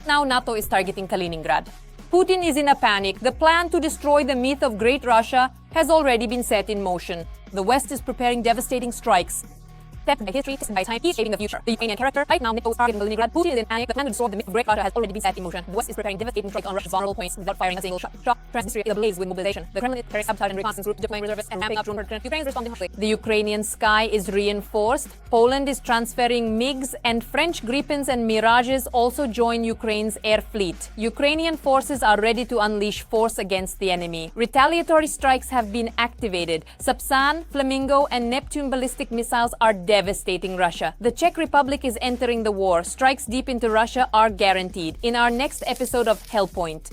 Now NATO is targeting Kaliningrad. Putin is in a panic. The plan to destroy the myth of Great Russia has already been set in motion. The West is preparing devastating strikes. Step by history, by time, he's shaping the future. The Ukrainian character, right now, NATO is targeting Kaliningrad. Putin is in panic. The plan to destroy the myth of Great Russia has already been set in motion. The West is preparing devastating strikes on Russia's vulnerable points without firing a single shot. Transnistria is ablaze with mobilization. The Kremlin is preparing sabotage and reconnaissance groups, deploying reservists and ramping up drone protection. Ukraine is responding hotly. The Ukrainian sky is reinforced. Poland is transferring MiGs, and French Gripens and Mirages also join Ukraine's air fleet. Ukrainian forces are ready to unleash force against the enemy. Retaliatory strikes have been activated. Sapsan, Flamingo, and Neptune ballistic missiles are devastating Russia. The Czech Republic is entering the war. Strikes deep into Russia are guaranteed. In our next episode of Hellpoint.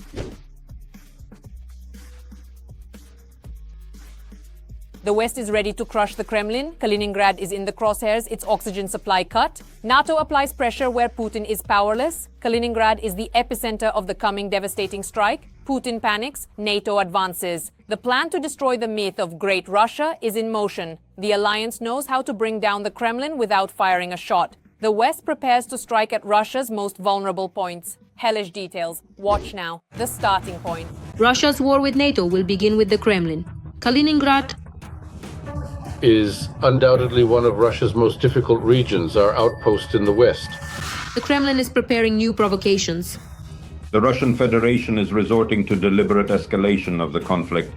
The West is ready to crush the Kremlin. Kaliningrad is in the crosshairs, its oxygen supply cut. NATO applies pressure where Putin is powerless. Kaliningrad is the epicenter of the coming devastating strike. Putin panics, NATO advances. The plan to destroy the myth of Great Russia is in motion. The alliance knows how to bring down the Kremlin without firing a shot. The West prepares to strike at Russia's most vulnerable points. Hellish details. Watch now. The starting point. Russia's war with NATO will begin with the Kremlin. Kaliningrad is undoubtedly one of Russia's most difficult regions, our outpost in the West. The Kremlin is preparing new provocations. The Russian Federation is resorting to deliberate escalation of the conflict.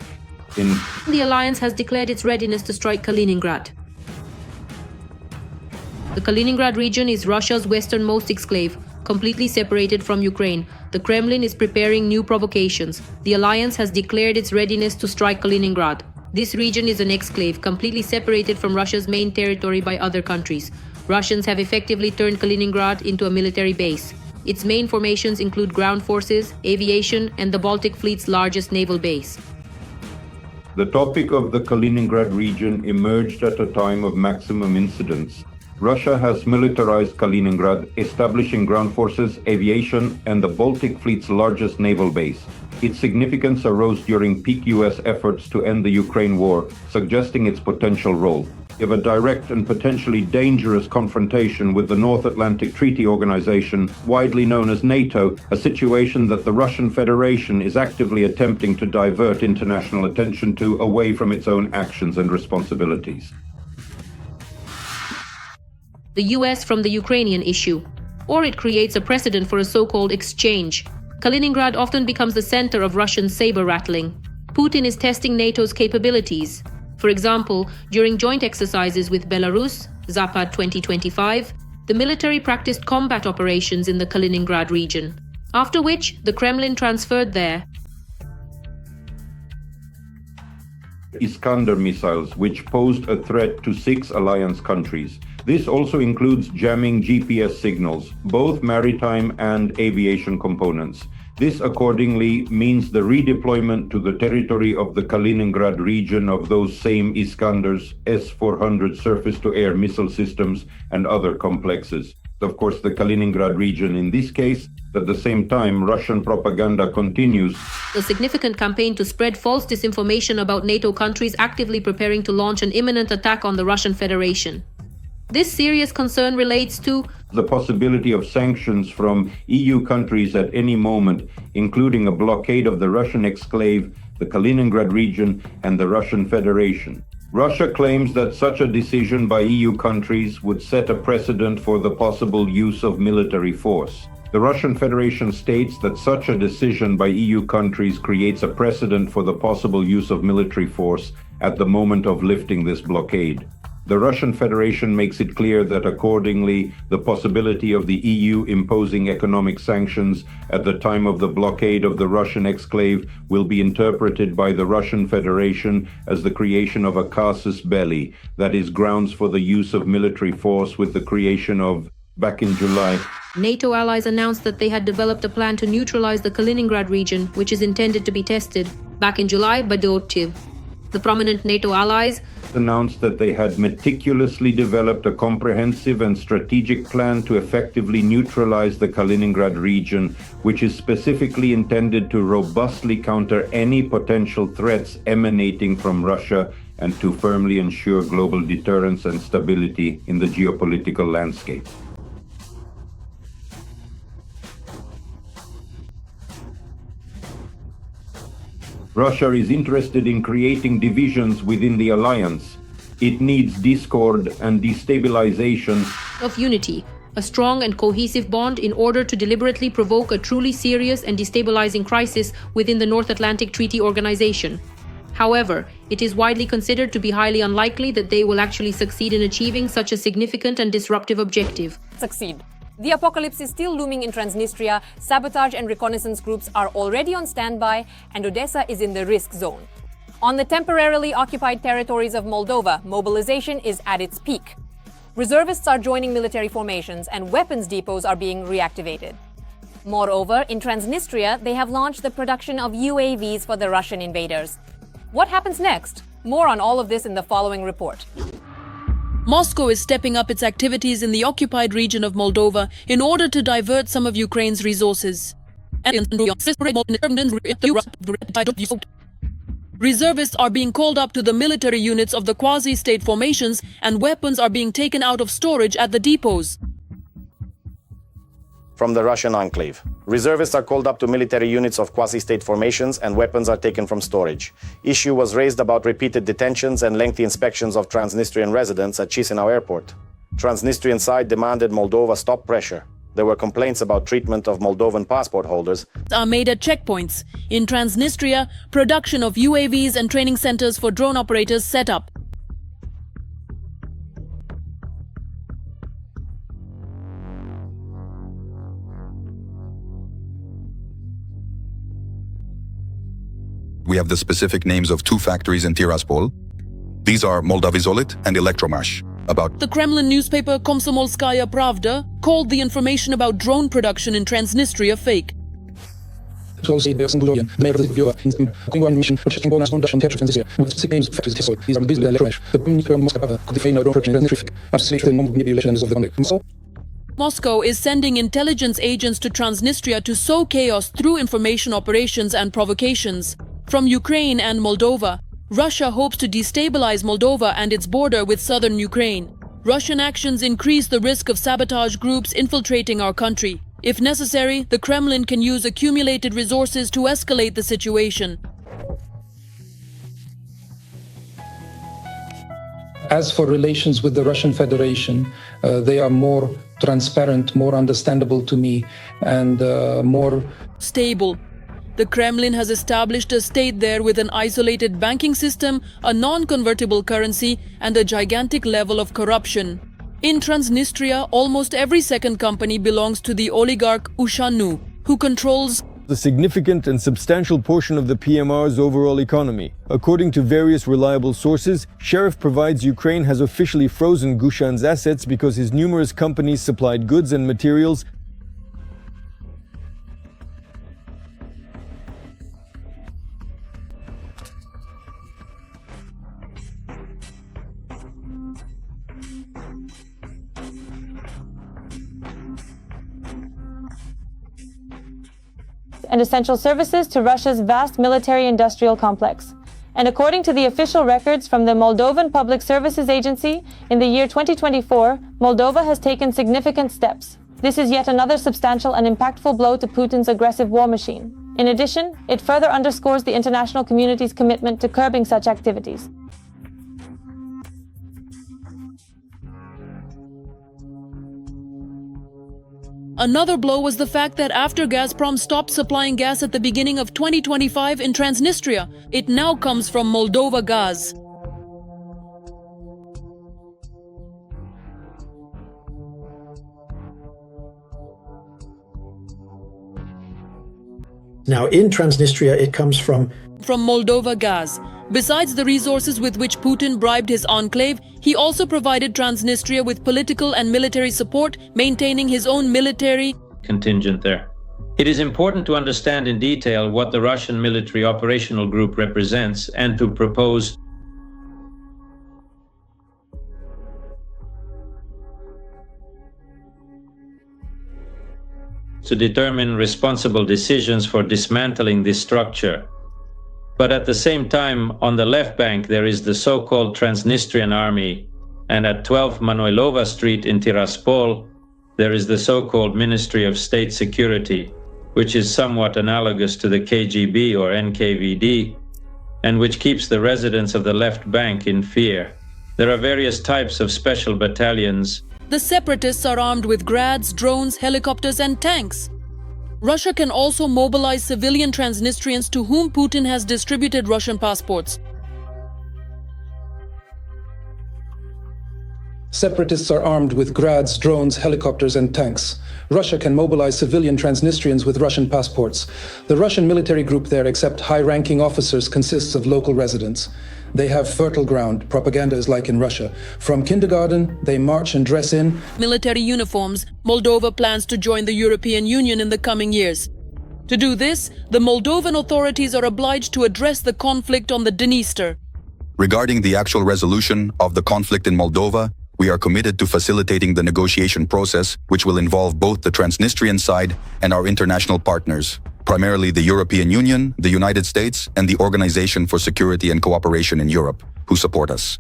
The alliance has declared its readiness to strike Kaliningrad. The Kaliningrad region is Russia's westernmost exclave, completely separated from Ukraine. The Kremlin is preparing new provocations. The alliance has declared its readiness to strike Kaliningrad. This region is an exclave, completely separated from Russia's main territory by other countries. Russians have effectively turned Kaliningrad into a military base. Its main formations include ground forces, aviation, and the Baltic Fleet's largest naval base. The topic of the Kaliningrad region emerged at a time of maximum incidents. Russia has militarized Kaliningrad, establishing ground forces, aviation, and the Baltic Fleet's largest naval base. Its significance arose during peak US efforts to end the Ukraine war, suggesting its potential role. Of a direct and potentially dangerous confrontation with the North Atlantic Treaty Organization, widely known as NATO, a situation that the Russian Federation is actively attempting to divert international attention to away from its own actions and responsibilities. The US from the Ukrainian issue, or it creates a precedent for a so-called exchange. Kaliningrad often becomes the center of Russian saber-rattling. Putin is testing NATO's capabilities. For example, during joint exercises with Belarus, Zapad 2025, the military practiced combat operations in the Kaliningrad region, after which the Kremlin transferred their Iskander missiles, which posed a threat to 6 alliance countries. This also includes jamming GPS signals, both maritime and aviation components. This accordingly means the redeployment to the territory of the Kaliningrad region of those same Iskanders, S-400 surface-to-air missile systems, and other complexes. Of course, the Kaliningrad region in this case. At the same time, Russian propaganda continues. A significant campaign to spread false disinformation about NATO countries actively preparing to launch an imminent attack on the Russian Federation. This serious concern relates to the possibility of sanctions from EU countries at any moment, including a blockade of the Russian exclave, the Kaliningrad region, and the Russian Federation. Russia claims that such a decision by EU countries would set a precedent for the possible use of military force. The Russian Federation states that such a decision by EU countries creates a precedent for the possible use of military force at the moment of lifting this blockade. The Russian Federation makes it clear that accordingly, the possibility of the EU imposing economic sanctions at the time of the blockade of the Russian exclave will be interpreted by the Russian Federation as the creation of a casus belli, that is, grounds for the use of military force with the creation of, back in July, NATO allies announced that they had developed a plan to neutralize the Kaliningrad region, which is intended to be tested, back in July by Dovtyev. The prominent NATO allies announced that they had meticulously developed a comprehensive and strategic plan to effectively neutralize the Kaliningrad region, which is specifically intended to robustly counter any potential threats emanating from Russia and to firmly ensure global deterrence and stability in the geopolitical landscape. Russia is interested in creating divisions within the alliance. It needs discord and destabilization of unity, a strong and cohesive bond in order to deliberately provoke a truly serious and destabilizing crisis within the North Atlantic Treaty Organization. However, it is widely considered to be highly unlikely that they will actually succeed in achieving such a significant and disruptive objective. Succeed. The apocalypse is still looming in Transnistria, sabotage and reconnaissance groups are already on standby, and Odessa is in the risk zone. On the temporarily occupied territories of Moldova, mobilization is at its peak. Reservists are joining military formations and weapons depots are being reactivated. Moreover, in Transnistria, they have launched the production of UAVs for the Russian invaders. What happens next? More on all of this in the following report. Moscow is stepping up its activities in the occupied region of Moldova in order to divert some of Ukraine's resources. Reservists are being called up to the military units of the quasi-state formations and weapons are being taken out of storage at the depots. From the Russian enclave, reservists are called up to military units of quasi-state formations and weapons are taken from storage. Issue was raised about repeated detentions and lengthy inspections of Transnistrian residents at Chisinau airport. Transnistrian side demanded Moldova stop pressure. There were complaints about treatment of Moldovan passport holders. Are made at checkpoints. In Transnistria, production of UAVs and training centers for drone operators set up. We have the specific names of two factories in Tiraspol. These are Moldavizolit and Electromash. About the Kremlin newspaper Komsomolskaya Pravda called the information about drone production in Transnistria fake. Moscow is sending intelligence agents to Transnistria to sow chaos through information operations and provocations. From Ukraine and Moldova, Russia hopes to destabilize Moldova and its border with southern Ukraine. Russian actions increase the risk of sabotage groups infiltrating our country. If necessary, the Kremlin can use accumulated resources to escalate the situation. As for relations with the Russian Federation, they are more transparent, more understandable to me, and more stable. The Kremlin has established a state there with an isolated banking system, a non-convertible currency, and a gigantic level of corruption. In Transnistria, almost every second company belongs to the oligarch Ushanu, who controls a significant and substantial portion of the PMR's overall economy. According to various reliable sources, Sheriff provides Ukraine has officially frozen Gushan's assets because his numerous companies supplied goods and materials and essential services to Russia's vast military-industrial complex. And according to the official records from the Moldovan Public Services Agency, in the year 2024, Moldova has taken significant steps. This is yet another substantial and impactful blow to Putin's aggressive war machine. In addition, it further underscores the international community's commitment to curbing such activities. Another blow was the fact that after Gazprom stopped supplying gas at the beginning of 2025 in Transnistria, it now comes from Moldova gas. Now in Transnistria, it comes from Moldova gas. Besides the resources with which Putin bribed his enclave, he also provided Transnistria with political and military support, maintaining his own military contingent there. It is important to understand in detail what the Russian military operational group represents and to propose to determine responsible decisions for dismantling this structure. But at the same time, on the left bank, there is the so-called Transnistrian army, and at 12 Manoilova Street in Tiraspol, there is the so-called Ministry of State Security, which is somewhat analogous to the KGB or NKVD. and which keeps the residents of the left bank in fear. There are various types of special battalions. The separatists are armed with grads, drones, helicopters, and tanks. Russia can also mobilize civilian Transnistrians to whom Putin has distributed Russian passports. Separatists are armed with grads, drones, helicopters, and tanks. Russia can mobilize civilian Transnistrians with Russian passports. The Russian military group there, except high-ranking officers, consists of local residents. They have fertile ground. Propaganda is like in Russia. From kindergarten, they march and dress in Military uniforms. Moldova plans to join the European Union in the coming years. To do this, the Moldovan authorities are obliged to address the conflict on the Dniester. Regarding the actual resolution of the conflict in Moldova, we are committed to facilitating the negotiation process, which will involve both the Transnistrian side and our international partners, primarily the European Union, the United States, and the Organization for Security and Cooperation in Europe, who support us.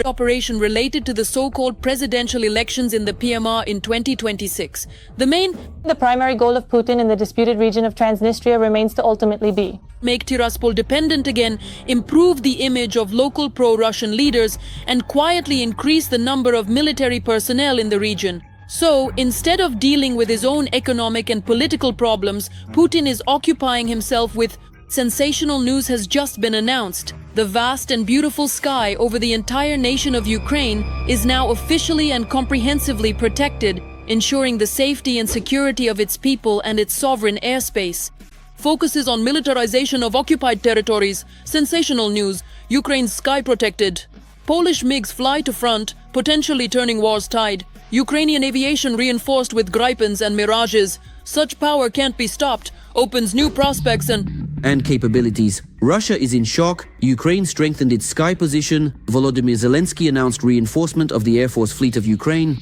Operation related to the so-called presidential elections in the PMR in 2026. The primary goal of Putin in the disputed region of Transnistria remains to ultimately be make Tiraspol dependent again, improve the image of local pro-Russian leaders, and quietly increase the number of military personnel in the region. So, instead of dealing with his own economic and political problems, Putin is occupying himself with sensational news has just been announced. The vast and beautiful sky over the entire nation of Ukraine is now officially and comprehensively protected, ensuring the safety and security of its people and its sovereign airspace. Focuses on militarization of occupied territories. Sensational news. Ukraine's sky protected. Polish MiGs fly to front, potentially turning war's tide. Ukrainian aviation reinforced with Gripens and Mirages. Such power can't be stopped. Opens new prospects and capabilities. Russia is in shock. Ukraine strengthened its sky position. Volodymyr Zelensky announced reinforcement of the Air Force fleet of Ukraine.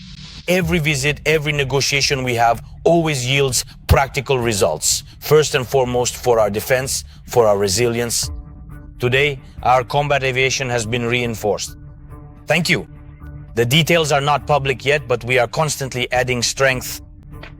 Every visit, every negotiation we have always yields practical results. First and foremost for our defense, for our resilience. Today, our combat aviation has been reinforced. Thank you. The details are not public yet, but we are constantly adding strength.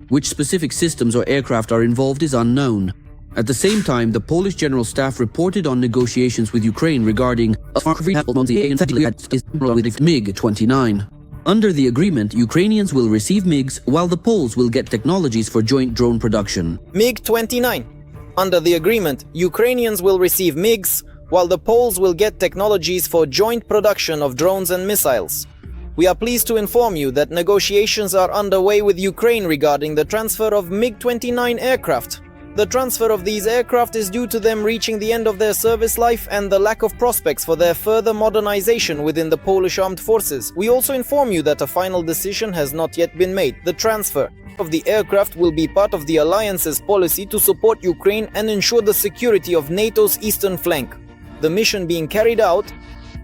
Which specific systems or aircraft are involved is unknown. At the same time, the Polish General Staff reported on negotiations with Ukraine regarding MiG-29. Under the agreement, Ukrainians will receive MiGs while the Poles will get technologies for joint drone production. MiG-29. Under the agreement, Ukrainians will receive MiGs while the Poles will get technologies for joint production of drones and missiles. We are pleased to inform you that negotiations are underway with Ukraine regarding the transfer of MiG-29 aircraft. The transfer of these aircraft is due to them reaching the end of their service life and the lack of prospects for their further modernization within the Polish armed forces. We also inform you that a final decision has not yet been made. The transfer of the aircraft will be part of the alliance's policy to support Ukraine and ensure the security of NATO's eastern flank. The mission being carried out.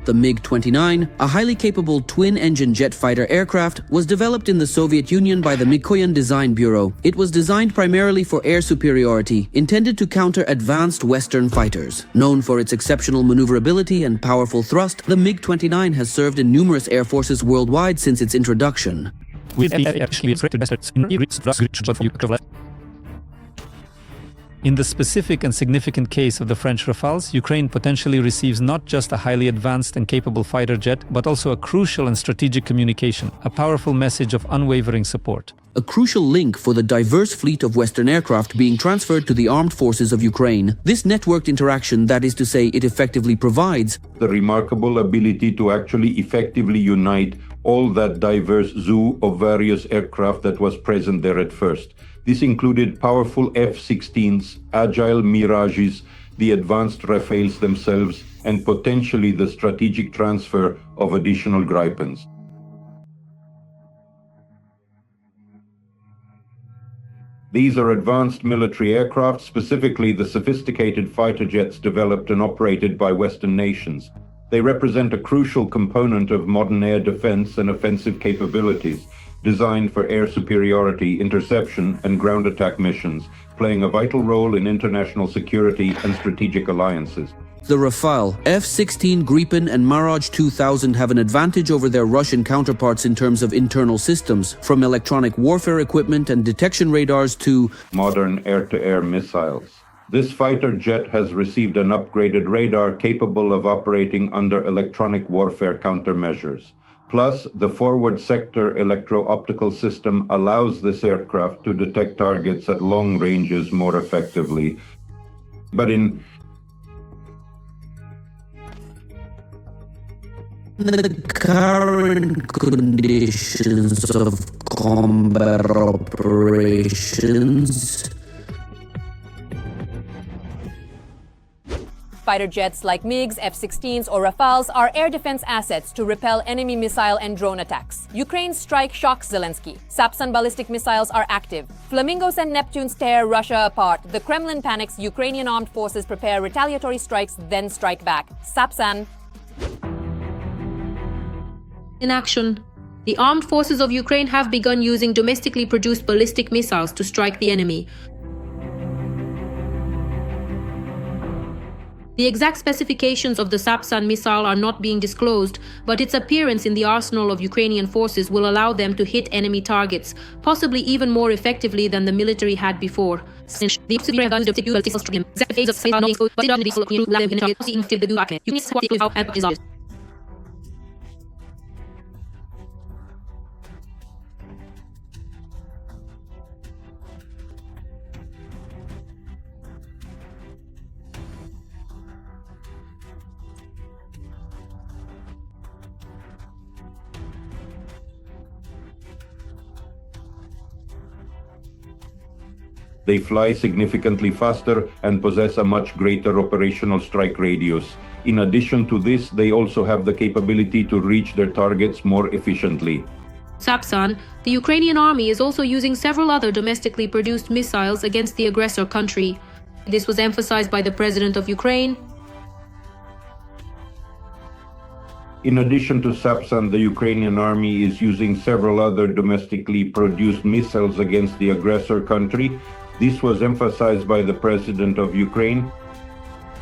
The MiG-29, a highly capable twin-engine jet fighter aircraft, was developed in the Soviet Union by the Mikoyan Design Bureau. It was designed primarily for air superiority, intended to counter advanced Western fighters. Known for its exceptional maneuverability and powerful thrust, the MiG-29 has served in numerous air forces worldwide since its introduction. In the specific and significant case of the French Rafales, Ukraine potentially receives not just a highly advanced and capable fighter jet, but also a crucial and strategic communication, a powerful message of unwavering support. A crucial link for the diverse fleet of Western aircraft being transferred to the armed forces of Ukraine. This networked interaction, that is to say, it effectively provides the remarkable ability to actually effectively unite all that diverse zoo of various aircraft that was present there at first. This included powerful F-16s, agile Mirages, the advanced Rafales themselves, and potentially the strategic transfer of additional Gripens. These are advanced military aircraft, specifically the sophisticated fighter jets developed and operated by Western nations. They represent a crucial component of modern air defense and offensive capabilities, designed for air superiority, interception, and ground attack missions, playing a vital role in international security and strategic alliances. The Rafale, F-16 Gripen and Mirage 2000 have an advantage over their Russian counterparts in terms of internal systems, from electronic warfare equipment and detection radars to modern air-to-air missiles. This fighter jet has received an upgraded radar capable of operating under electronic warfare countermeasures. Plus, the forward sector electro-optical system allows this aircraft to detect targets at long ranges more effectively. But in the current conditions of combat operations, Fighter jets like MiGs, F-16s, or Rafales are air defense assets to repel enemy missile and drone attacks. Ukraine's strike shocks Zelensky. Sapsan ballistic missiles are active. Flamingos and Neptunes tear Russia apart. The Kremlin panics. Ukrainian armed forces prepare retaliatory strikes, then strike back. Sapsan. In action, the armed forces of Ukraine have begun using domestically produced ballistic missiles to strike the enemy. The exact specifications of the Sapsan missile are not being disclosed, but its appearance in the arsenal of Ukrainian forces will allow them to hit enemy targets, possibly even more effectively than the military had before. They fly significantly faster and possess a much greater operational strike radius. In addition to this, they also have the capability to reach their targets more efficiently. Sapsan, the Ukrainian army is also using several other domestically produced missiles against the aggressor country. This was emphasized by the President of Ukraine. In addition to Sapsan, the Ukrainian army is using several other domestically produced missiles against the aggressor country. This was emphasized by the President of Ukraine.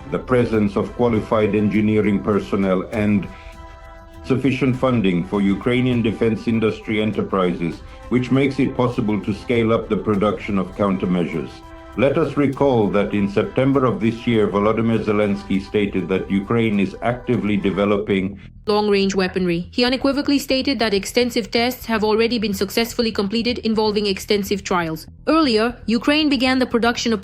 The presence of qualified engineering personnel and sufficient funding for Ukrainian defense industry enterprises, which makes it possible to scale up the production of countermeasures. Let us recall that in September of this year, Volodymyr Zelensky stated that Ukraine is actively developing long-range weaponry. He unequivocally stated that extensive tests have already been successfully completed involving extensive trials. Earlier, Ukraine began the production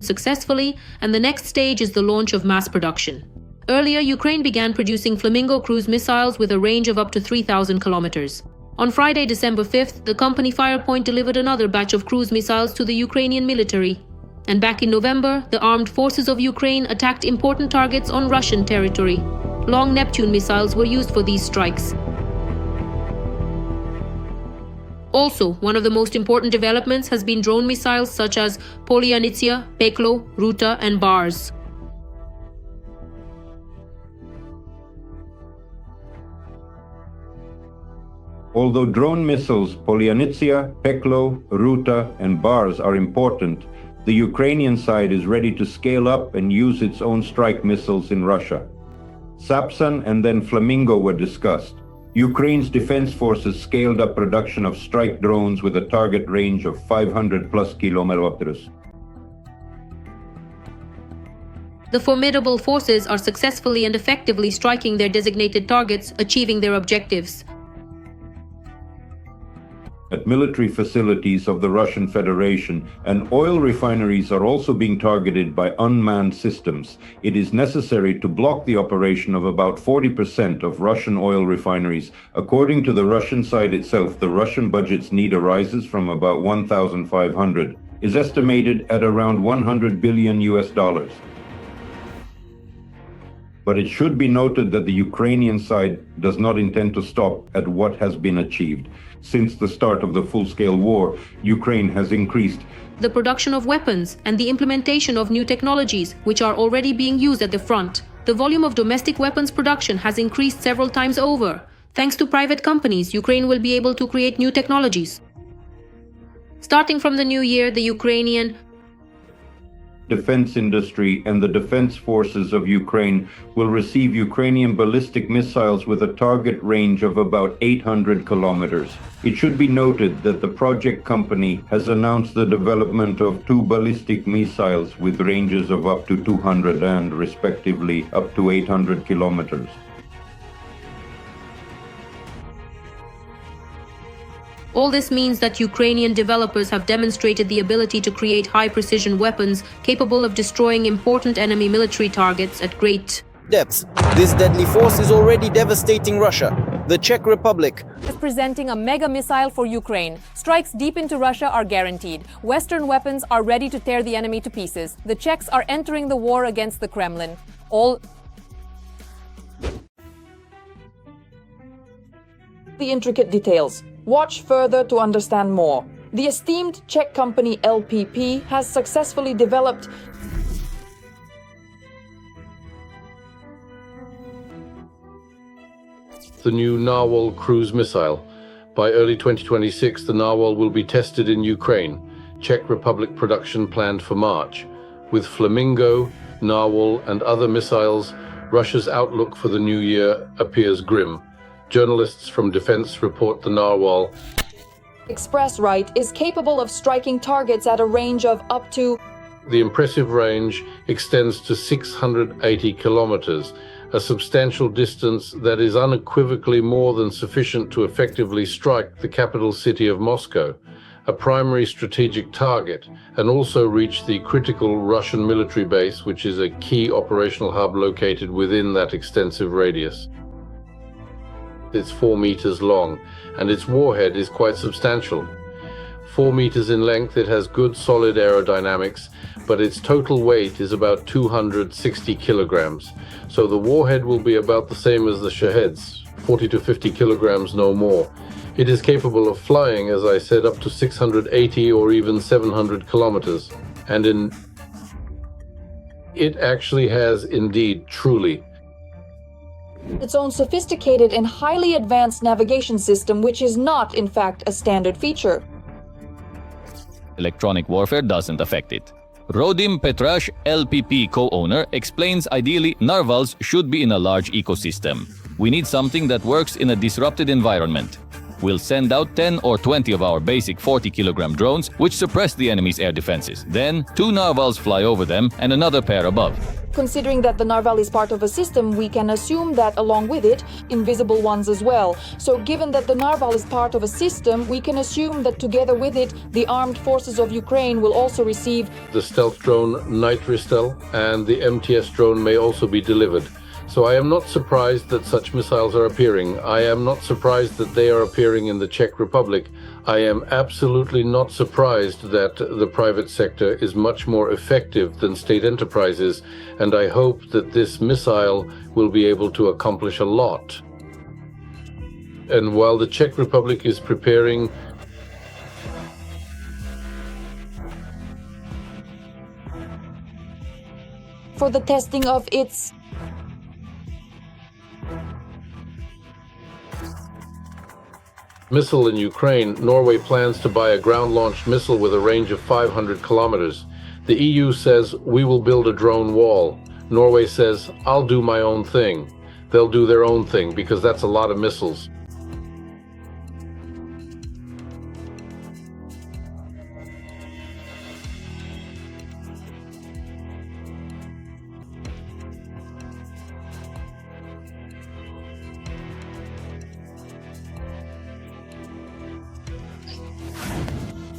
successfully, and the next stage is the launch of mass production. Earlier, Ukraine began producing Flamingo cruise missiles with a range of up to 3,000 kilometers. On Friday, December 5th, the company Firepoint delivered another batch of cruise missiles to the Ukrainian military. And back in November, the armed forces of Ukraine attacked important targets on Russian territory. Long Neptune missiles were used for these strikes. Also, one of the most important developments has been drone missiles such as Polyanitsia, Peklo, Ruta, and Bars. Although drone missiles Polyanitsia, Peklo, Ruta, and Bars are important, the Ukrainian side is ready to scale up and use its own strike missiles in Russia. Sapsan and then Flamingo were discussed. Ukraine's defense forces scaled up production of strike drones with a target range of 500 plus kilometers. The formidable forces are successfully and effectively striking their designated targets, achieving their objectives. At military facilities of the Russian Federation, and oil refineries are also being targeted by unmanned systems. It is necessary to block the operation of about 40% of Russian oil refineries. According to the Russian side itself, the Russian budget's need arises from about 1,500, is estimated at around $100 billion. But it should be noted that the Ukrainian side does not intend to stop at what has been achieved. Since the start of the full-scale war, Ukraine has increased the production of weapons and the implementation of new technologies, which are already being used at the front. The volume of domestic weapons production has increased several times over. Thanks to private companies, Ukraine will be able to create new technologies. Starting from the new year, the Ukrainian defense industry, and the defense forces of Ukraine will receive Ukrainian ballistic missiles with a target range of about 800 kilometers. It should be noted that the project company has announced the development of 2 ballistic missiles with ranges of up to 200 and, respectively, up to 800 kilometers. All this means that Ukrainian developers have demonstrated the ability to create high-precision weapons capable of destroying important enemy military targets at great depths. This deadly force is already devastating Russia. The Czech Republic is presenting a mega missile for Ukraine. Strikes deep into Russia are guaranteed. Western weapons are ready to tear the enemy to pieces. The Czechs are entering the war against the Kremlin. All the intricate details. Watch further to understand more. The esteemed Czech company LPP has successfully developed the new Narwhal cruise missile. By early 2026, the Narwhal will be tested in Ukraine. Czech Republic production planned for March. With Flamingo, Narwhal, and other missiles, Russia's outlook for the new year appears grim. Journalists from defense report the Narwhal Express Right is capable of striking targets at a range of up to. The impressive range extends to 680 kilometers, a substantial distance that is unequivocally more than sufficient to effectively strike the capital city of Moscow, a primary strategic target, and also reach the critical Russian military base, which is a key operational hub located within that extensive radius. It's 4 meters long, and its warhead is quite substantial. 4 meters in length, it has good solid aerodynamics, but its total weight is about 260 kilograms. So the warhead will be about the same as the Shaheds, 40 to 50 kilograms, no more. It is capable of flying, as I said, up to 680 or even 700 kilometers. And it actually has indeed, truly, its own sophisticated and highly advanced navigation system, which is not, in fact, a standard feature. Electronic warfare doesn't affect it. Rodim Petrash, LPP co-owner, explains ideally Narwhals should be in a large ecosystem. We need something that works in a disrupted environment. We'll send out 10 or 20 of our basic 40-kilogram drones, which suppress the enemy's air defenses. Then 2 Narwhals fly over them and another pair above. Considering that the Narwhal is part of a system, we can assume that along with it, invisible ones as well. So given that the Narwhal is part of a system, we can assume that together with it, the armed forces of Ukraine will also receive the stealth drone Nitristel, and the MTS drone may also be delivered. So I am not surprised that such missiles are appearing. I am not surprised that they are appearing in the Czech Republic. I am absolutely not surprised that the private sector is much more effective than state enterprises, and I hope that this missile will be able to accomplish a lot. And while the Czech Republic is preparing for the testing of its missile in Ukraine, Norway plans to buy a ground-launched missile with a range of 500 kilometers. The EU says, we will build a drone wall. Norway says, I'll do my own thing. They'll do their own thing because that's a lot of missiles.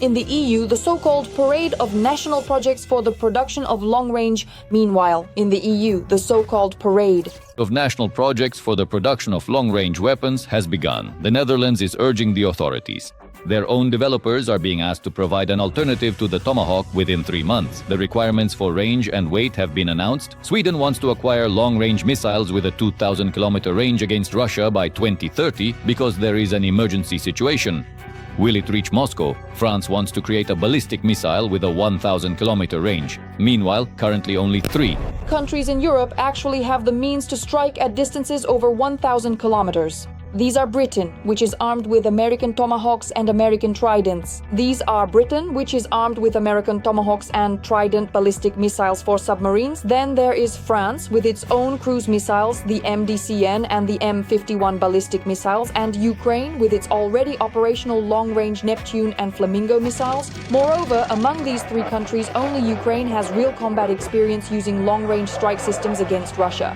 In the EU, the so-called parade of national projects for the production of long-range. Meanwhile, in the EU, the so-called parade of national projects for the production of long-range weapons has begun. The Netherlands is urging the authorities. Their own developers are being asked to provide an alternative to the Tomahawk within 3 months. The requirements for range and weight have been announced. Sweden wants to acquire long-range missiles with a 2,000-kilometer range against Russia by 2030 because there is an emergency situation. Will it reach Moscow? France wants to create a ballistic missile with a 1,000-kilometer range. Meanwhile, currently only 3 countries in Europe actually have the means to strike at distances over 1,000 kilometers. These are Britain, which is armed with American Tomahawks and American Tridents. These are Britain, which is armed with American Tomahawks and Trident ballistic missiles for submarines. Then there is France, with its own cruise missiles, the MDCN and the M51 ballistic missiles, and Ukraine, with its already operational long-range Neptune and Flamingo missiles. Moreover, among these three countries, only Ukraine has real combat experience using long-range strike systems against Russia.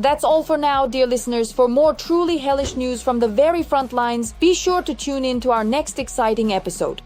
That's all for now, dear listeners. For more truly hellish news from the very front lines, be sure to tune in to our next exciting episode.